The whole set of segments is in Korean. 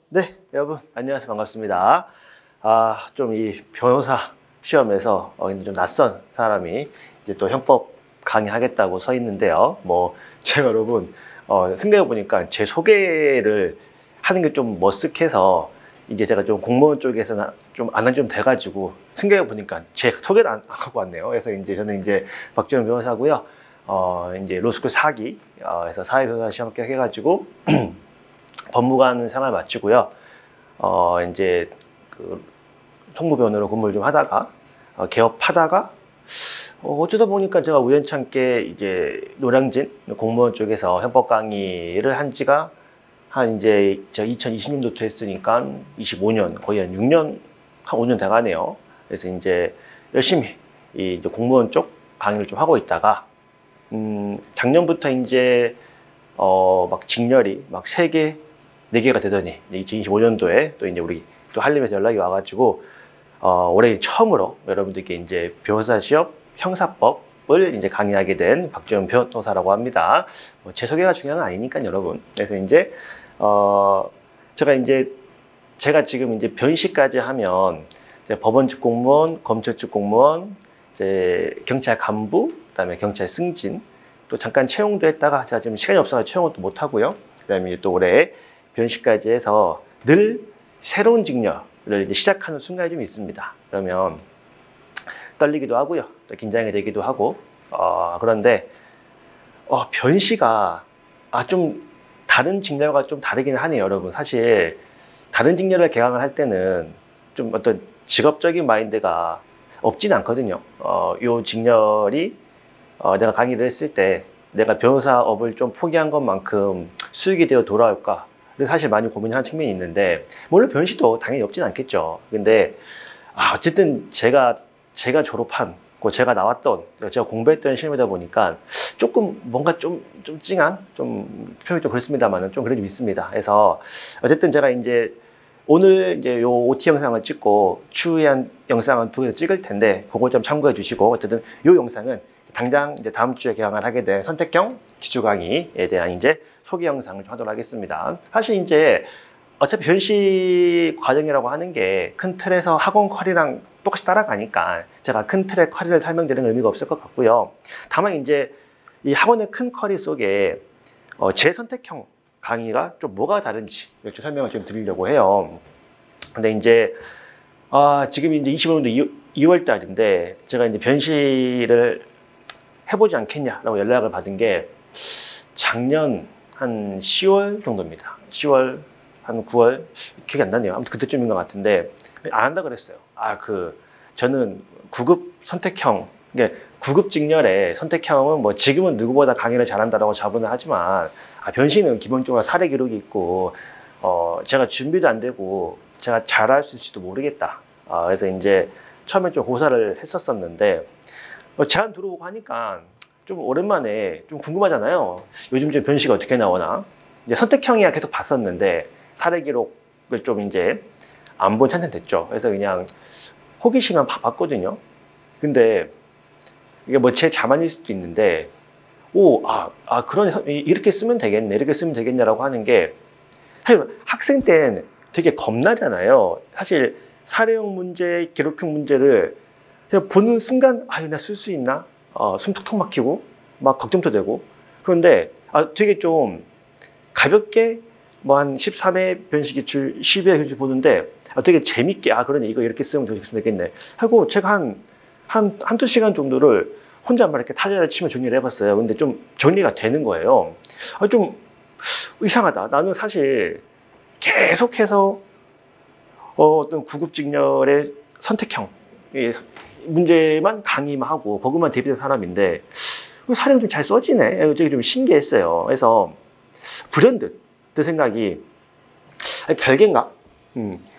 네, 여러분 안녕하세요. 반갑습니다. 좀 이 변호사 시험에서 좀 낯선 사람이 이제 또 형법 강의하겠다고 서 있는데요. 제가 여러분 생각해 보니까 제 소개를 하는 게 좀 머쓱해서 이제 제가 좀 공무원 쪽에서는 좀 안 한 좀 돼가지고 생각해 보니까 제 소개를 안 하고 왔네요. 그래서 이제 저는 이제 박지원 변호사고요. 이제 로스쿨 4기 에서 사회변호사 시험 합격해가지고 법무관 생활 마치고요. 이제 그 송무변호로 근무를 좀 하다가 개업하다가 어쩌다 보니까 제가 우연찮게 이제 노량진 공무원 쪽에서 형법 강의를 한 지가 한 이제 제가 2020년도부터 했으니까 25년 거의 한 6년 한 5년 돼가네요. 그래서 이제 열심히 이제 공무원 쪽 강의를 좀 하고 있다가 작년부터 이제 막 직렬이 막 3개, 4개가 되더니 2025년도에 또 이제 우리 또 한림에서 연락이 와가지고 올해 처음으로 여러분들께 이제 변호사 시험 형사법을 이제 강의하게 된 박지원 변호사라고 합니다. 제 소개가 중요한 건 아니니까 여러분. 그래서 이제 제가 지금 이제 변시까지 하면 이제 법원 측 공무원, 검찰 측 공무원, 이제 경찰 간부, 그다음에 경찰 승진, 또 잠깐 채용도 했다가 제가 지금 시간이 없어서 채용은 또 못 하고요. 그다음에 또 올해 변시까지 해서 늘 새로운 직렬을 이제 시작하는 순간이 좀 있습니다. 그러면 떨리기도 하고요, 또 긴장이 되기도 하고 그런데 변시가 좀 다른 직렬과 좀 다르긴 하네요, 여러분. 사실 다른 직렬을 개강을 할 때는 좀 어떤 직업적인 마인드가 없진 않거든요. 요 직렬이 내가 강의를 했을 때 내가 변호사업을 좀 포기한 것만큼 수익이 되어 돌아올까? 사실 많이 고민하는 측면이 있는데, 물론 변시도 당연히 없진 않겠죠. 근데 어쨌든 제가 졸업한, 제가 나왔던, 제가 공부했던 시험이다 보니까 조금 뭔가 좀 찡한, 좀 표현이 좀 그렇습니다만은 좀 그래도 있습니다. 그래서 어쨌든 제가 이제 오늘 이제 요 OT 영상을 찍고 추후에 한 영상은 2개 찍을 텐데 그거 좀 참고해 주시고, 어쨌든 요 영상은 당장 이제 다음 주에 개강을 하게 된 선택형 기초 강의에 대한 이제 소개 영상을 좀 하도록 하겠습니다. 사실 이제 어차피 변시 과정이라고 하는 게 큰 틀에서 학원 쿼리랑 똑같이 따라가니까 제가 큰 틀의 쿼리를 설명드리는 의미가 없을 것 같고요. 다만 이제 이 학원의 큰 쿼리 속에 제 선택형 강의가 좀 뭐가 다른지 이렇게 설명을 좀 드리려고 해요. 근데 이제 지금 이제 25년도 2월 달인데 제가 이제 변시를 해보지 않겠냐라고 연락을 받은 게 작년 한 10월 정도입니다. 10월 한 9월 기억이 안 나네요. 아무튼 그때쯤인 것 같은데 안 한다 그랬어요. 저는 9급 선택형, 이게 9급 직렬의 선택형은 뭐 지금은 누구보다 강의를 잘한다라고 자부는 하지만 변시는 기본적으로 사례 기록이 있고 제가 준비도 안 되고 제가 잘할 수 있을지도 모르겠다. 그래서 이제 처음에 좀 고사를 했었었는데 제안 들어오고 하니까 좀 오랜만에 좀 궁금하잖아요. 요즘 좀 변시가 어떻게 나오나. 이제 선택형이야 계속 봤었는데 사례 기록을 좀 이제 안 본 찬찬 됐죠. 그래서 그냥 호기심만 봐봤거든요. 근데 이게 뭐 제 자만일 수도 있는데 이렇게 쓰면 되겠네, 이렇게 쓰면 되겠냐라고 하는 게, 사실 학생 때는 되게 겁나잖아요. 사실 사례형 문제, 기록형 문제를 그냥 보는 순간 나 쓸 수 있나? 숨 턱턱 막히고 막 걱정도 되고. 그런데 되게 좀 가볍게 뭐 한 13회 변시기출, 12회 변시 보는데 되게 재밌게 그러네, 이거 이렇게 쓰면 되겠네 하고 제가 한두 시간 정도를 혼자 막 이렇게 타자를 치며 정리를 해봤어요. 근데 좀 정리가 되는 거예요. 좀 이상하다. 나는 사실 계속해서 어떤 구급직렬의 선택형 문제만 강의만 하고 거기만 대비된 사람인데 사례가 좀 잘 써지네. 되게 좀 신기했어요. 그래서 불현듯 그 생각이 별개인가?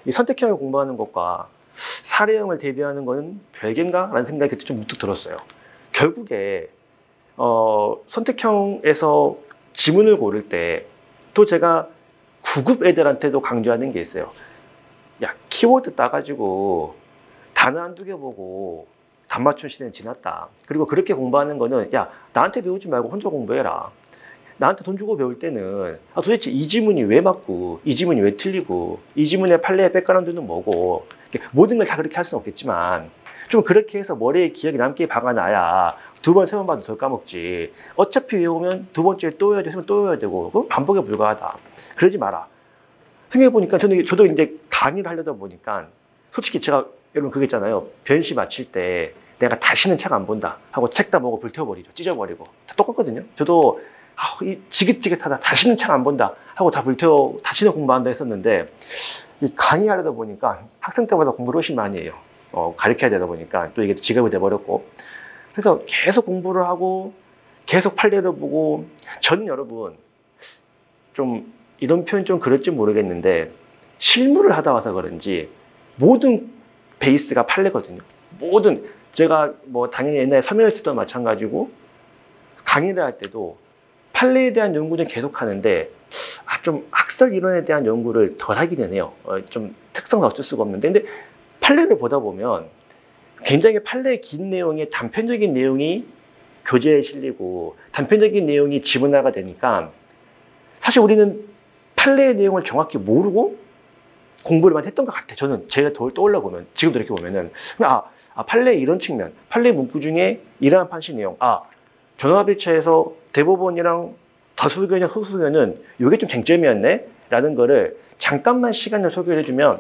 이 선택형을 공부하는 것과 사례형을 대비하는 거는 별개인가? 라는 생각이 그때 좀 문득 들었어요. 결국에 선택형에서 지문을 고를 때 또 제가 9급 애들한테도 강조하는 게 있어요. 키워드 따가지고 단어 한두 개 보고 답 맞춘 시대는 지났다. 그리고 그렇게 공부하는 거는 나한테 배우지 말고 혼자 공부해라. 나한테 돈 주고 배울 때는 도대체 이 지문이 왜 맞고 이 지문이 왜 틀리고 이 지문의 판례의 백그라운드는 뭐고 모든 걸 다 그렇게 할 수는 없겠지만 좀 그렇게 해서 머리에 기억이 남게 박아놔야 두 번, 세 번 봐도 덜 까먹지. 어차피 외우면 두 번째에 또 외워야 되고, 또 외워야 되고, 그럼 반복에 불과하다. 그러지 마라. 생각해보니까 저도 이제 강의를 하려다 보니까 솔직히 제가 여러분 그거 있잖아요. 변시 마칠 때 내가 다시는 책 안 본다 하고 책 다 보고 불태워버리죠. 찢어버리고. 다 똑같거든요. 저도 지긋지긋하다. 다시는 책 안 본다 하고 다 불태워 다시는 공부한다 했었는데 이 강의하려다 보니까 학생 때보다 공부를 훨씬 많이 해요. 가르쳐야 되다 보니까 또 이게 직업이 돼버렸고 그래서 계속 공부를 하고 계속 판례를 보고 저는 여러분 좀 이런 표현 좀 그럴지 모르겠는데 실무를 하다 와서 그런지 모든 베이스가 판례거든요. 모든 제가 뭐 당연히 옛날에 서명했을 때도 마찬가지고 강의를 할 때도 판례에 대한 연구는 계속 하는데 좀 학설 이론에 대한 연구를 덜 하긴 해요. 좀 특성은 어쩔 수가 없는데 근데 판례를 보다 보면 굉장히 판례의 긴 내용에 단편적인 내용이 교재에 실리고 단편적인 내용이 지문화가 되니까 사실 우리는 판례의 내용을 정확히 모르고 공부를만 했던 것 같아요. 저는 제가 떠올려 보면 지금도 이렇게 보면은 판례의 이런 측면, 판례 문구 중에 이러한 판시 내용, 전원합의체에서 대법원이랑 다수 의견이랑 소수 의견은 이게 좀 쟁점이었네 라는 거를 잠깐만 시간을 소개를 해주면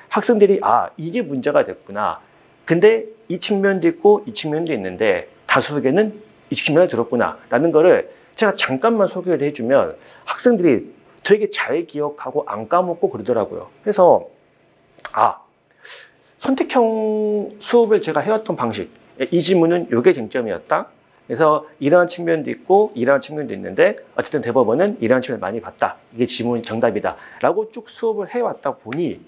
학생들이 이게 문제가 됐구나. 근데 이 측면도 있고 이 측면도 있는데 다수 의견은 이 측면을 들었구나 라는 거를 제가 잠깐만 소개를 해주면 학생들이 되게 잘 기억하고 안 까먹고 그러더라고요. 그래서 선택형 수업을 제가 해왔던 방식, 이 지문은 이게 쟁점이었다. 그래서 이러한 측면도 있고 이러한 측면도 있는데 어쨌든 대법원은 이러한 측면을 많이 봤다. 이게 지문 정답이다. 라고 쭉 수업을 해왔다 보니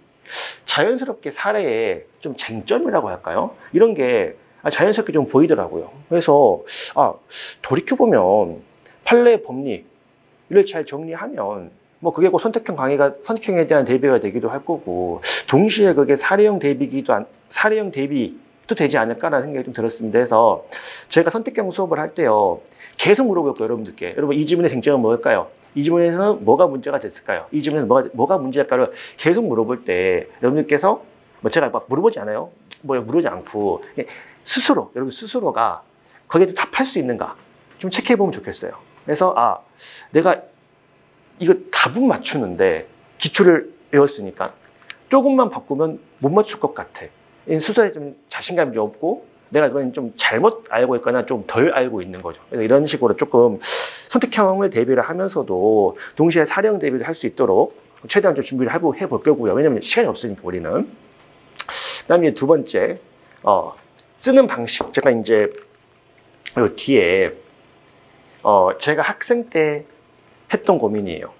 자연스럽게 사례에 좀 쟁점이라고 할까요? 이런 게 자연스럽게 좀 보이더라고요. 그래서 돌이켜보면 판례 법리를 잘 정리하면 뭐 그게 꼭 선택형에 대한 대비가 되기도 할 거고 동시에 그게 사례형 대비도 되지 않을까라는 생각이 좀 들었습니다. 그래서 제가 선택형 수업을 할 때요 계속 물어볼 거예요. 여러분들께. 여러분 이 지문의 쟁점은 뭘까요? 이 지문에서는 뭐가 문제가 됐을까요? 이 지문에서 뭐가 문제일까를 계속 물어볼 때 여러분들께서 제가 막 물어보지 않아요. 물어보지 않고 스스로 여러분 스스로가 거기에 답할 수 있는가 좀 체크해 보면 좋겠어요. 그래서 내가 이거 답은 맞추는데 기출을 외웠으니까 조금만 바꾸면 못 맞출 것 같아. 스스로에 좀 자신감이 좀 없고 내가 이건 좀 잘못 알고 있거나 좀 덜 알고 있는 거죠. 그래서 이런 식으로 조금 선택형을 대비를 하면서도 동시에 사례형 대비를 할 수 있도록 최대한 좀 준비를 해볼 거고요. 왜냐면 시간이 없으니까 우리는. 그다음에 두 번째 쓰는 방식. 제가 이제 요 뒤에 제가 학생 때 했던 고민이에요.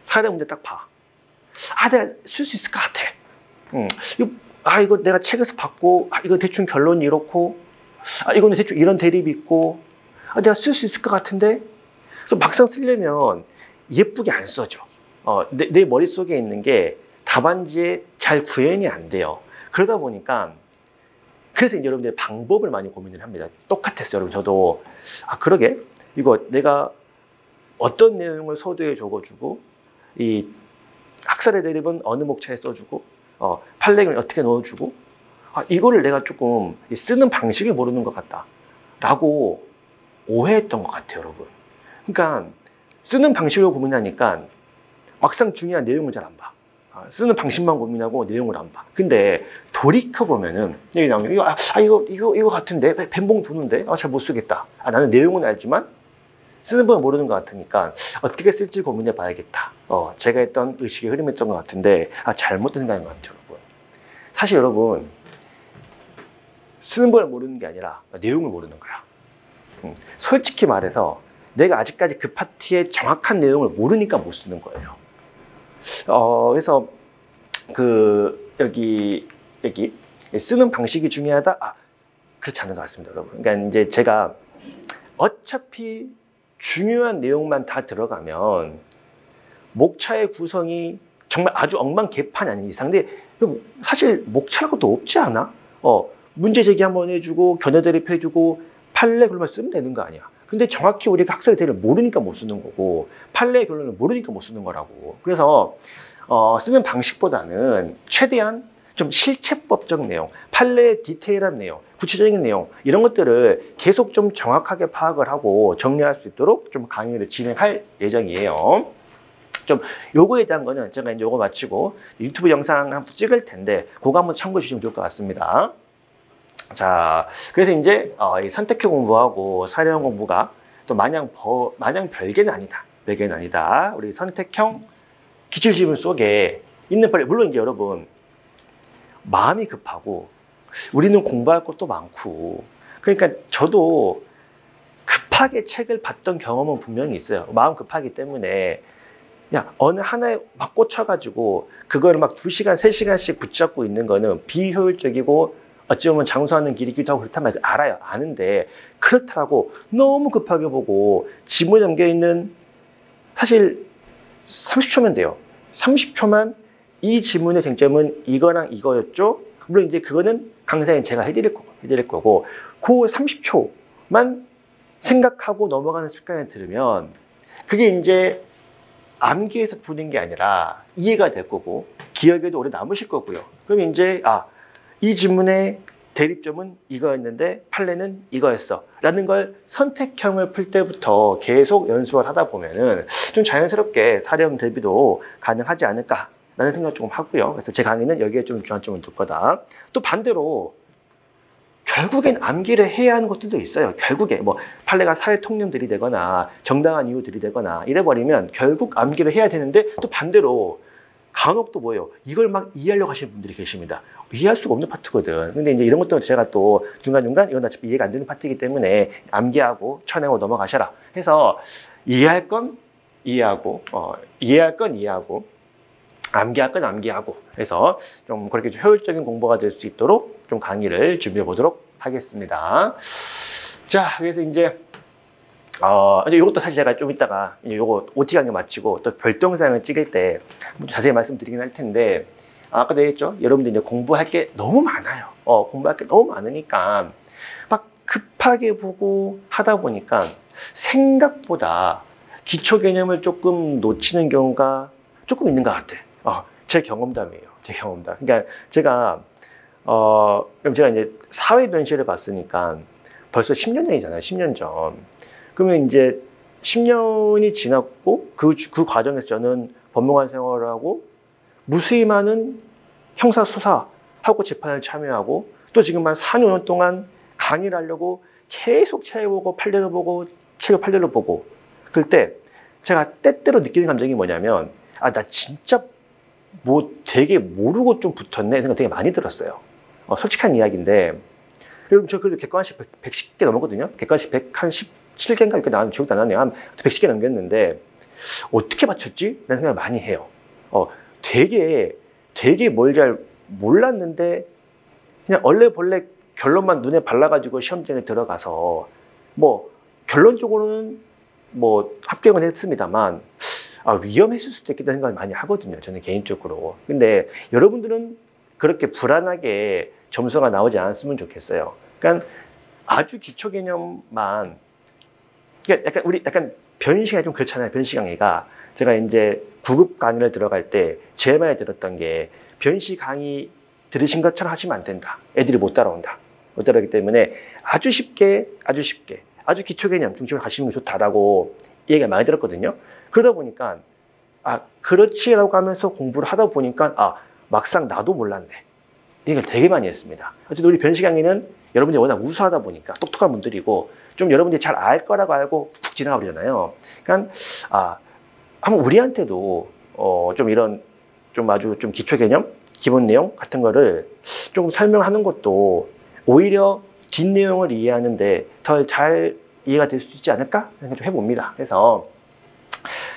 사례 문제 딱 봐. 내가 쓸 수 있을 것 같아. 이거 내가 책에서 봤고, 이거 대충 결론이 이렇고, 이거는 대충 이런 대립이 있고, 내가 쓸 수 있을 것 같은데, 막상 쓰려면 예쁘게 안 써져. 내 머릿속에 있는 게 답안지에 잘 구현이 안 돼요. 그러다 보니까, 그래서 이제 여러분들 방법을 많이 고민을 합니다. 똑같았어요, 여러분. 저도, 그러게. 이거 내가 어떤 내용을 서두에 적어주고, 이 학설의 대립은 어느 목차에 써주고, 판례를 어떻게 넣어주고, 이거를 내가 조금 쓰는 방식을 모르는 것 같다. 라고 오해했던 것 같아요, 여러분. 그러니까 쓰는 방식을 고민하니까 막상 중요한 내용을 잘 안 봐. 쓰는 방식만 고민하고 내용을 안 봐. 근데 돌이켜보면은, 여기 나오면, 이거 같은데? 뱀봉 도는데? 잘 못 쓰겠다. 나는 내용은 알지만 쓰는 법을 모르는 것 같으니까 어떻게 쓸지 고민해 봐야겠다. 제가 했던 의식의 흐름이었던 것 같은데, 잘못된 생각인 것 같아요, 여러분. 사실 여러분, 쓰는 법을 모르는 게 아니라 내용을 모르는 거야. 솔직히 말해서 내가 아직까지 그 파트의 정확한 내용을 모르니까 못 쓰는 거예요. 그래서 여기 쓰는 방식이 중요하다? 그렇지 않은 것 같습니다, 여러분. 그러니까 이제 제가 어차피 중요한 내용만 다 들어가면 목차의 구성이 정말 아주 엉망개판이 아닌 이상, 근데 사실 목차라고 도 없지 않아? 문제 제기 한번 해주고 견해 대립해주고 판례 글만 쓰면 되는 거 아니야. 근데 정확히 우리가 학설의 대를 모르니까 못 쓰는 거고 판례의 결론을 모르니까 못 쓰는 거라고. 그래서 쓰는 방식보다는 최대한 좀 실체법적 내용, 판례의 디테일한 내용, 구체적인 내용 이런 것들을 계속 좀 정확하게 파악을 하고 정리할 수 있도록 좀 강의를 진행할 예정이에요. 좀 요거에 대한 거는 제가 이제 요거 마치고 유튜브 영상 한번 찍을 텐데 그거 한번 참고해 주시면 좋을 것 같습니다. 자, 그래서 이제 이 선택형 공부하고 사례형 공부가 또 마냥 별개는 아니다. 별개는 아니다. 우리 선택형 기출지문 속에 있는 판례, 물론 이제 여러분 마음이 급하고 우리는 공부할 것도 많고 그러니까 저도 급하게 책을 봤던 경험은 분명히 있어요. 마음 급하기 때문에 야, 어느 하나에 막 꽂혀가지고 그거를 막 2시간, 3시간씩 붙잡고 있는 거는 비효율적이고 어찌 보면 장수하는 길이기도 하고 그렇단 말이에요. 알아요. 아는데 그렇더라고. 너무 급하게 보고 지문에 담겨있는 사실 30초면 돼요. 30초만 이 지문의 쟁점은 이거랑 이거였죠. 물론 이제 그거는 강사인 제가 해드릴 거고 그 30초만 생각하고 넘어가는 습관을 들으면 그게 이제 암기에서 푸는 게 아니라 이해가 될 거고 기억에도 오래 남으실 거고요. 그럼 이제 이 지문의 대립점은 이거였는데 판례는 이거였어 라는 걸 선택형을 풀 때부터 계속 연습을 하다 보면은 좀 자연스럽게 사례형 대비도 가능하지 않을까 라는 생각 조금 하고요. 그래서 제 강의는 여기에 좀 중점을 둘 거다. 또 반대로 결국엔 암기를 해야 하는 것들도 있어요. 결국에 뭐 판례가 사회 통념들이 되거나 정당한 이유들이 되거나 이래버리면 결국 암기를 해야 되는데 또 반대로 간혹 또 뭐예요? 이걸 막 이해하려고 하시는 분들이 계십니다. 이해할 수가 없는 파트거든. 근데 이제 이런 것도 제가 또 중간중간 이건 어차피 이해가 안 되는 파트이기 때문에 암기하고 쳐내고 넘어가셔라 해서 이해할 건 이해하고 이해할 건 이해하고 암기할 건 암기하고 해서 좀 그렇게 좀 효율적인 공부가 될 수 있도록 좀 강의를 준비해 보도록 하겠습니다. 자, 그래서 이제 이것도 사실 제가 좀 이따가 요거 OT 강의 마치고 또 별도영상을 찍을 때 자세히 말씀드리긴 할 텐데 아까도 얘기했죠. 여러분들 이제 공부할 게 너무 많아요. 공부할 게 너무 많으니까 막 급하게 보고 하다 보니까 생각보다 기초 개념을 조금 놓치는 경우가 조금 있는 것 같아. 제 경험담이에요. 제 경험담. 그러니까 제가 그럼 제가 이제 사회 변실을 봤으니까 벌써 10년 전이잖아요. 10년 전. 그러면 이제 10년이 지났고 그 과정에서 저는 법무관 생활을 하고 무수히 많은 형사 수사하고 재판을 참여하고 또 지금 한 4, 5년 동안 강의를 하려고 계속 책을 보고 판례를 보고 책을 판례를 보고 그럴 때 제가 때때로 느끼는 감정이 뭐냐면 나 진짜 뭐 되게 모르고 좀 붙었네 생각 되게 많이 들었어요. 솔직한 이야기인데 여러분 저 그래도 객관식 110개 넘었거든요. 객관식 117개인가 이렇게 나왔는데 기억도 안 나네요. 한 110개 넘겼는데 어떻게 맞췄지? 라는 생각을 많이 해요. 되게 뭘 잘 몰랐는데 그냥 얼레벌레 결론만 눈에 발라가지고 시험장에 들어가서 뭐 결론적으로는 뭐 합격은 했습니다만 위험했을 수도 있겠다는 생각을 많이 하거든요. 저는 개인적으로. 근데 여러분들은 그렇게 불안하게 점수가 나오지 않았으면 좋겠어요. 그러니까 아주 기초 개념만 그러니까 우리 약간 변시강이 좀 그렇잖아요. 변시강의가 제가 이제 9급 강의를 들어갈 때 제일 많이 들었던 게 변시 강의 들으신 것처럼 하시면 안 된다. 애들이 못 따라온다. 못 따라오기 때문에 아주 쉽게 아주 기초 개념 중심으로 가시는 게 좋다라고 얘기가 많이 들었거든요. 그러다 보니까 그렇지라고 하면서 공부를 하다 보니까 막상 나도 몰랐네. 얘기를 되게 많이 했습니다. 어쨌든 우리 변시 강의는 여러분들이 워낙 우수하다 보니까 똑똑한 분들이고 좀 여러분들이 잘 알 거라고 알고 훅 지나가 버리잖아요. 그러니까 한번 우리한테도 좀 이런 좀 아주 좀 기초 개념, 기본 내용 같은 거를 좀 설명하는 것도 오히려 뒷내용을 이해하는데 더 잘 이해가 될 수 있지 않을까 생각 좀 해봅니다. 그래서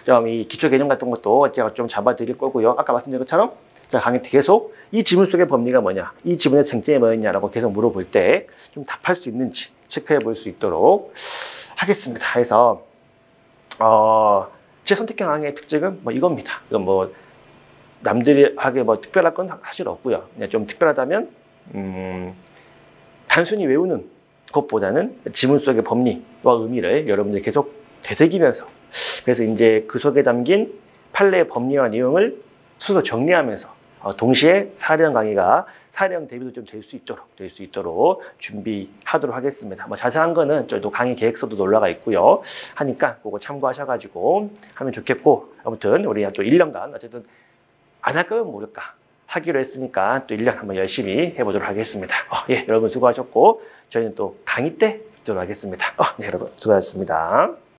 좀 이 기초 개념 같은 것도 제가 좀 잡아드릴 거고요. 아까 말씀드린 것처럼 제가 강의 계속 이 지문 속의 법리가 뭐냐, 이 지문의 쟁점이 뭐였냐라고 계속 물어볼 때 좀 답할 수 있는지 체크해 볼 수 있도록 하겠습니다. 그래서 제 선택형 강의의 특징은 뭐 이겁니다. 이건 뭐 남들이 하게 뭐 특별할 건 사실 없고요. 그냥 좀 특별하다면 단순히 외우는 것보다는 지문 속의 법리와 의미를 여러분들이 계속 되새기면서, 그래서 이제 그 속에 담긴 판례의 법리와 내용을 순서 정리하면서 동시에 사례형 강의가 사례형 대비도 좀 될 수 있도록 준비하도록 하겠습니다. 뭐 자세한 거는 저희도 강의 계획서도 올라가 있고요. 하니까 그거 참고하셔가지고 하면 좋겠고, 아무튼 우리 또 1년간 어쨌든 안 할 거면 모를까 하기로 했으니까 또 1년 한번 열심히 해보도록 하겠습니다. 예, 여러분 수고하셨고 저희는 또 강의 때 뵙도록 하겠습니다. 네, 여러분 수고하셨습니다.